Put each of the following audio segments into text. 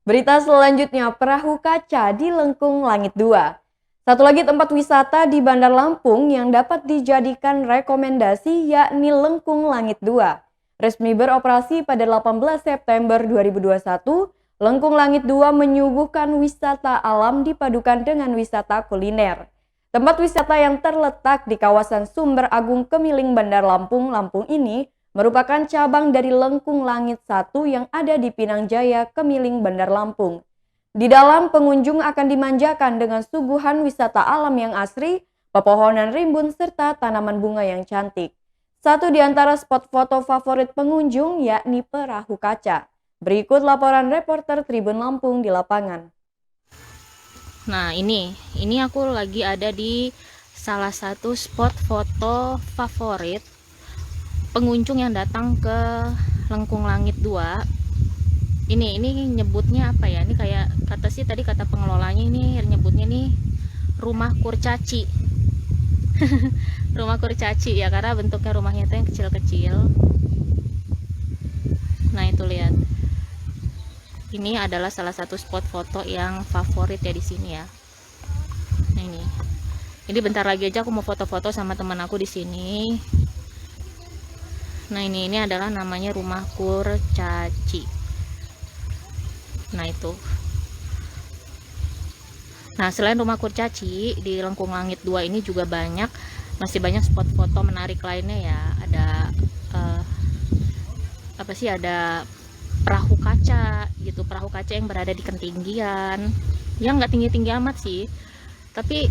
Berita selanjutnya, perahu kaca di Lengkung Langit 2. Satu lagi tempat wisata di Bandar Lampung yang dapat dijadikan rekomendasi yakni Lengkung Langit 2. Resmi beroperasi pada 18 September 2021, Lengkung Langit 2 menyuguhkan wisata alam dipadukan dengan wisata kuliner. Tempat wisata yang terletak di kawasan Sumber Agung Kemiling Bandar Lampung, Lampung ini merupakan cabang dari Lengkung Langit 1 yang ada di Pinang Jaya, Kemiling, Bandar Lampung. Di dalam, pengunjung akan dimanjakan dengan suguhan wisata alam yang asri, pepohonan rimbun, serta tanaman bunga yang cantik. Satu di antara spot foto favorit pengunjung yakni perahu kaca. Berikut laporan reporter Tribun Lampung di lapangan. Nah, ini aku lagi ada di salah satu spot foto favorit pengunjung yang datang ke Lengkung Langit 2. Ini nyebutnya apa ya? Ini kayak kata sih tadi kata pengelolanya ini nyebutnya nih rumah kurcaci. Rumah kurcaci ya, karena bentuknya rumahnya itu yang kecil-kecil. Nah, itu lihat. Ini adalah salah satu spot foto yang favorit ya di sini ya. Nah, ini. Jadi bentar lagi aja aku mau foto-foto sama teman aku di sini. Nah, ini adalah namanya rumah kurcaci. Nah, itu. Nah, selain rumah kurcaci, di Lengkung Langit 2 ini juga masih banyak spot foto menarik lainnya ya. Ada ada perahu kaca gitu, perahu kaca yang berada di ketinggian. Yang nggak tinggi-tinggi amat sih. Tapi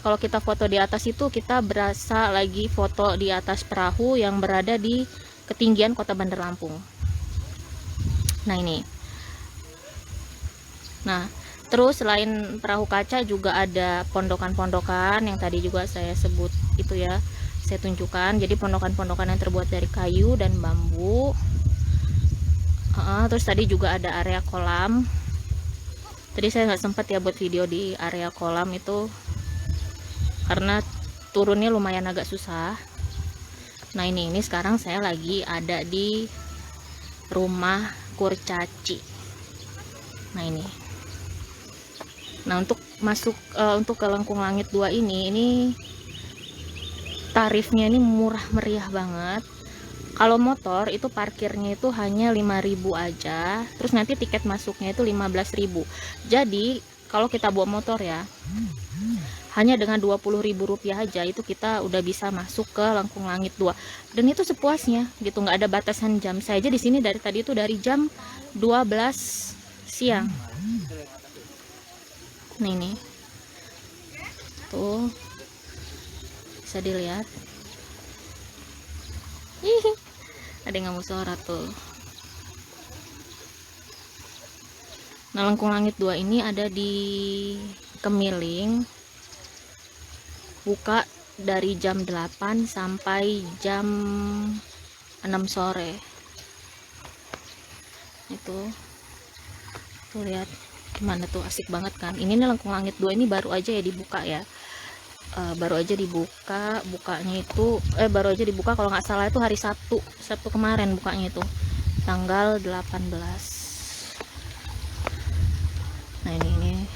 kalau kita foto di atas itu kita berasa lagi foto di atas perahu yang berada di ketinggian Kota Bandar Lampung. Nah, ini. Nah, terus selain perahu kaca juga ada pondokan-pondokan yang tadi juga saya sebut itu ya, saya tunjukkan. Jadi pondokan-pondokan yang terbuat dari kayu dan bambu. Terus tadi juga ada area kolam. Tadi saya nggak sempat ya buat video di area kolam itu karena turunnya lumayan agak susah. Nah, ini sekarang saya lagi ada di rumah kurcaci. Nah, ini. Nah, untuk masuk untuk ke Lengkung Langit 2 ini tarifnya ini murah meriah banget. Kalau motor itu parkirnya itu hanya 5.000 aja, terus nanti tiket masuknya itu 15.000. Jadi kalau kita bawa motor ya, hanya dengan 20.000 rupiah aja itu kita udah bisa masuk ke Lengkung Langit 2. Dan itu sepuasnya gitu, nggak ada batasan jam. Saya aja di sini dari tadi itu dari jam 12 siang. Nah, ini tuh bisa dilihat. Ada yang nggak mau suara tuh. Nah, Lengkung Langit 2 ini ada di Kemiling, buka dari jam 8 sampai jam 6 sore. Itu tuh lihat gimana tuh, asik banget kan. Ini nih Lengkung Langit 2 ini baru aja ya dibuka ya. Baru aja dibuka, bukanya itu baru aja dibuka kalau nggak salah itu hari Sabtu kemarin bukanya itu tanggal 18. Nah, ini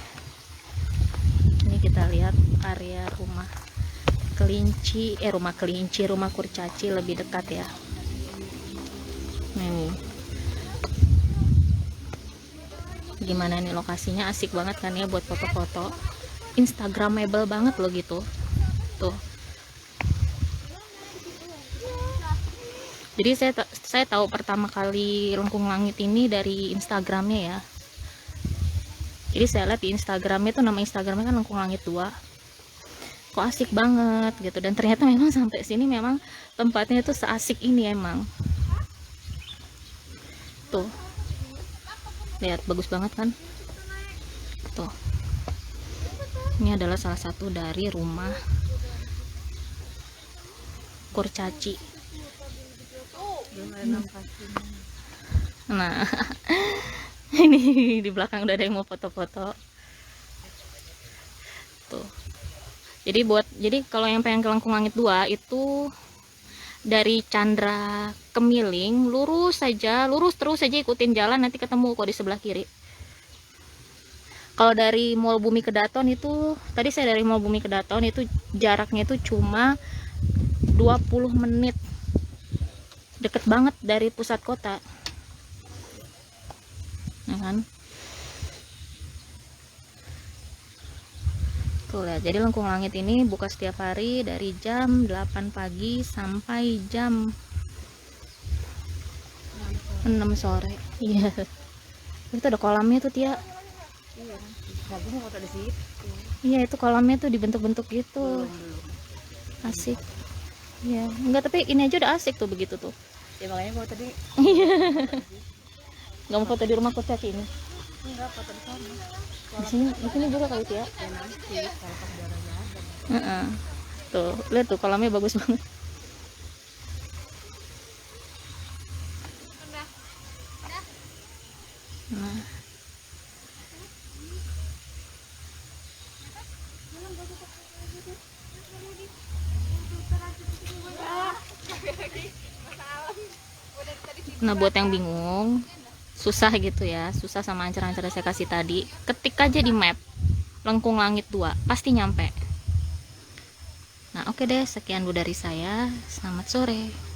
kita lihat area rumah rumah kurcaci lebih dekat ya. Nah, ini gimana nih lokasinya, asik banget kan ya buat foto-foto, instagramable banget loh gitu tuh. Jadi saya tahu pertama kali Lengkung Langit ini dari Instagramnya ya. Jadi saya lihat di Instagramnya itu, nama Instagramnya kan Lengkung Langit 2. Kok asik banget gitu, dan ternyata memang sampai sini memang tempatnya itu seasik ini emang. Tuh. Lihat, bagus banget kan? Tuh. Ini adalah salah satu dari rumah kurcaci. Nah, ini di belakang udah ada yang mau foto-foto. Tuh. Jadi kalau yang pengen ke Lengkung Langit 2 itu dari Chandra Kemiling lurus terus saja ikutin jalan, nanti ketemu kok di sebelah kiri. Kalau dari Mall Bumi ke Daton itu, tadi saya dari Mall Bumi ke Daton itu jaraknya itu cuma 20 menit. Deket banget dari pusat kota. Ya kan? Tuh lihat, jadi Lengkung Langit ini buka setiap hari dari jam 8 pagi sampai jam 6 sore. Iya. Itu ada kolamnya tuh, Tia. Iya, bagus foto di situ. Iya, itu kolamnya tuh dibentuk-bentuk gitu. Asik. Iya, enggak, tapi ini aja udah asik tuh begitu tuh. Ya makanya foto di Nggak mau foto di rumah kurcaci ini. enggak foto di sana. Di sini juga kali Tia. Ya nanti kalau pas jalannya ada. Heeh. Tuh, lihat tuh kolamnya bagus banget. Nah, nah buat yang bingung, susah gitu ya, susah sama ancer-ancer saya kasih tadi, ketik aja di map Lengkung Langit 2, pasti nyampe. Nah oke deh, sekian dulu dari saya, selamat sore.